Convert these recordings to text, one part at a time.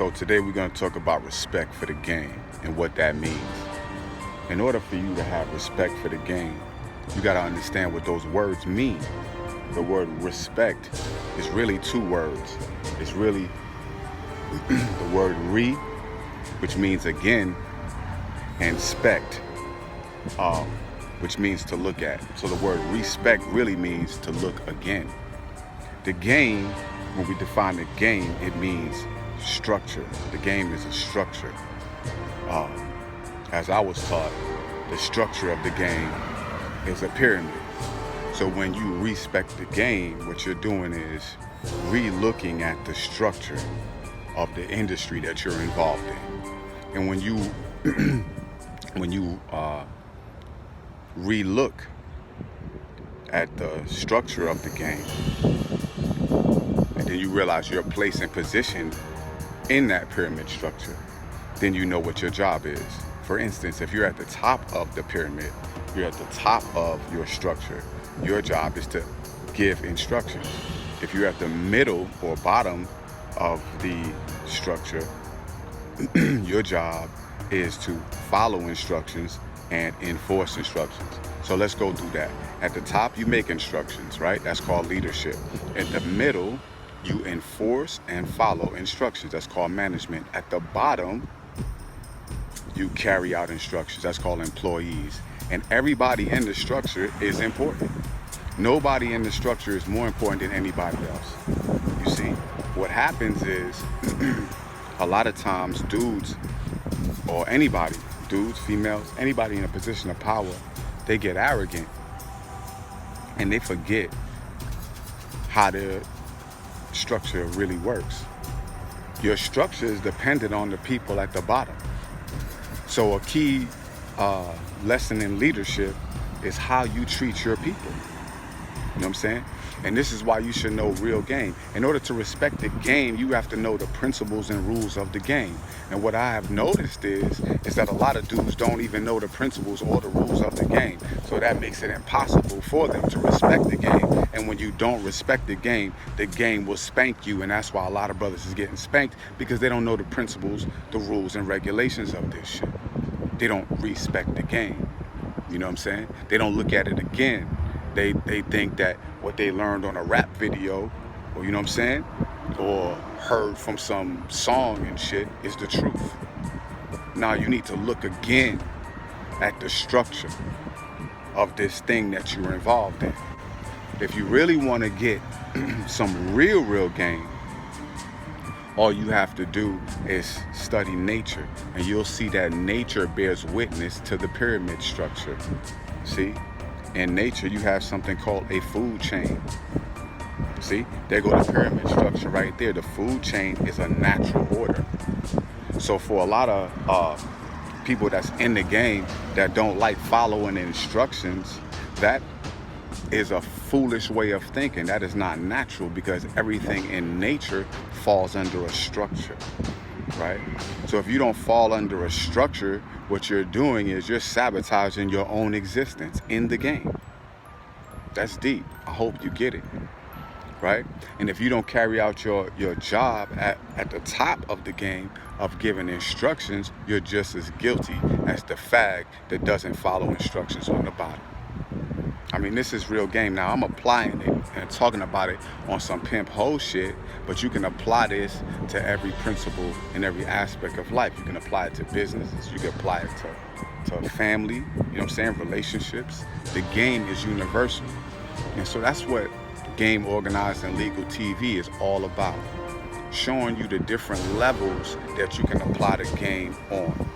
So today we're going to talk about respect for the game and what that means. In order for you to have respect for the game, you got to understand what those words mean. The word respect is really two words. It's really the word re, which means again, and spect, which means to look at. So the word respect really means to look again. The game, when we define the game, it means structure. The game is a structure. As I was taught, the structure of the game is a pyramid. So when you respect the game, what you're doing is re-looking at the structure of the industry that you're involved in. And when you re-look at the structure of the game, and then you realize your place and position in that pyramid structure, then you know what your job is. For instance, if you're at the top of the pyramid, you're at the top of your structure, your job is to give instructions. If you're at the middle or bottom of the structure, your job is to follow instructions and enforce instructions. So let's go do that. At the top, you make instructions, right? That's called leadership. In the middle, you enforce and follow instructions. That's called management. At the bottom, you carry out instructions. That's called employees. And everybody in the structure is important. Nobody in the structure is more important than anybody else. You see, what happens is a lot of times dudes or anybody, dudes, females, anybody in a position of power, they get arrogant and they forget how the structure really works. Your structure is dependent on the people at the bottom. So a key lesson in leadership is how you treat your people. You know what I'm saying? And this is why you should know real game. In order to respect the game, you have to know the principles and rules of the game. And what I have noticed is that a lot of dudes don't even know the principles or the rules of the game. So that makes it impossible for them to respect the game. And when you don't respect the game will spank you. And that's why a lot of brothers is getting spanked, because they don't know the principles, the rules, and regulations of this shit. They don't respect the game. You know what I'm saying? They don't look at it again. They think that what they learned on a rap video, or you know what I'm saying, or heard from some song and shit is the truth. Now you need to look again at the structure of this thing that you're involved in. If you really want to get some real game, all you have to do is study nature, and you'll see that nature bears witness to the pyramid structure. See? In nature, you have something called a food chain. See, there go the pyramid structure right there. The food chain is a natural order. So for a lot of people that's in the game that don't like following instructions, that is a foolish way of thinking. That is not natural, because everything in nature falls under a structure, right? So if you don't fall under a structure, what you're doing is you're sabotaging your own existence in the game. That's deep. I hope you get it, right? And if you don't carry out your job at the top of the game of giving instructions, you're just as guilty as the fag that doesn't follow instructions on the bottom. I mean, this is real game. Now, I'm applying it and talking about it on some pimp hoe shit, but you can apply this to every principle and every aspect of life. You can apply it to businesses. You can apply it to family, you know what I'm saying, relationships. The game is universal. And so that's what Game Organized and Legal TV is all about. Showing you the different levels that you can apply the game on. You know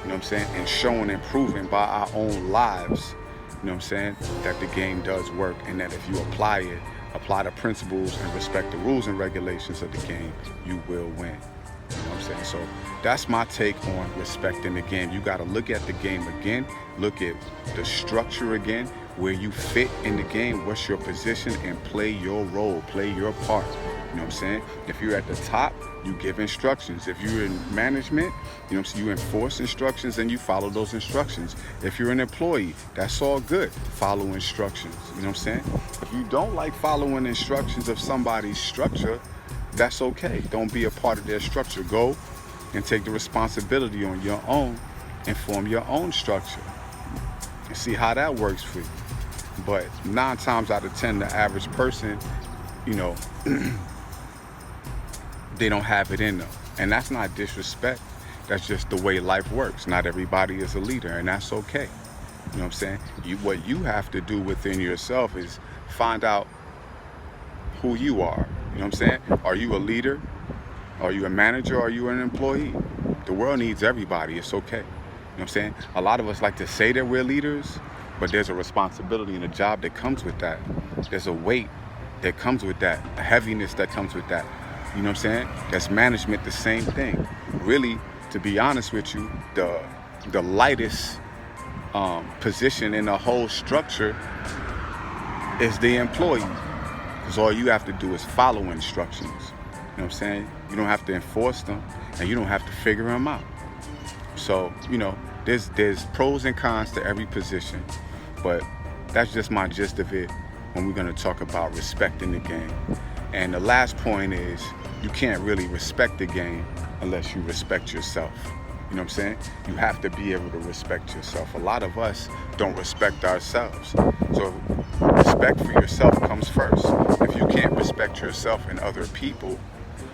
what I'm saying? And showing and proving by our own lives, you know what I'm saying, that the game does work, and that if you apply the principles and respect the rules and regulations of the game, you will win. You know what I'm saying? So that's my take on respecting the game. You got to look at the game again, look at the structure again, where you fit in the game, what's your position, and play your role, play your part. You know what I'm saying? If you're at the top, you give instructions. If you're in management, you know what I'm saying, you enforce instructions and you follow those instructions. If you're an employee, that's all good. Follow instructions. You know what I'm saying? If you don't like following instructions of somebody's structure, that's okay. Don't be a part of their structure. Go and take the responsibility on your own and form your own structure and see how that works for you. But 9 times out of 10, the average person, you know, they don't have it in them. And that's not disrespect. That's just the way life works. Not everybody is a leader, and that's okay. You know what I'm saying? What you have to do within yourself is find out who you are. You know what I'm saying? Are you a leader? Are you a manager? Are you an employee? The world needs everybody. It's okay. You know what I'm saying? A lot of us like to say that we're leaders, but there's a responsibility and a job that comes with that. There's a weight that comes with that, a heaviness that comes with that. You know what I'm saying? That's management, the same thing. Really, to be honest with you, the lightest position in the whole structure is the employee. Because all you have to do is follow instructions. You know what I'm saying? You don't have to enforce them, and you don't have to figure them out. So, you know, there's pros and cons to every position, but that's just my gist of it when we're going to talk about respecting the game. And the last point is, you can't really respect the game unless you respect yourself. You know what I'm saying? You have to be able to respect yourself. A lot of us don't respect ourselves. So respect for yourself comes first. If you can't respect yourself and other people,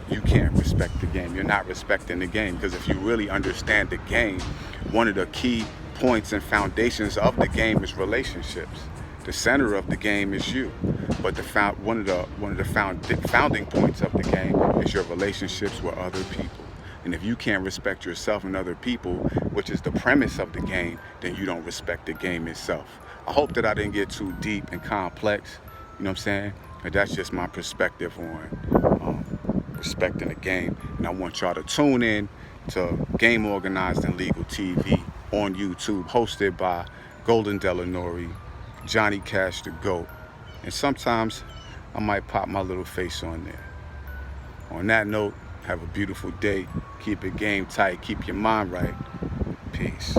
you can't respect the game. You're not respecting the game, because if you really understand the game, one of the key points and foundations of the game is relationships. The center of the game is you, but one of the founding points of the game is your relationships with other people. And if you can't respect yourself and other people, which is the premise of the game, then you don't respect the game itself. I hope that I didn't get too deep and complex. You know what I'm saying? But that's just my perspective on respecting the game. And I want y'all to tune in to Game Organized and Legal TV on YouTube, hosted by Golden Delanori, Johnny Cash the GOAT. And sometimes I might pop my little face on there. On that note, have a beautiful day. Keep it game tight. Keep your mind right. Peace.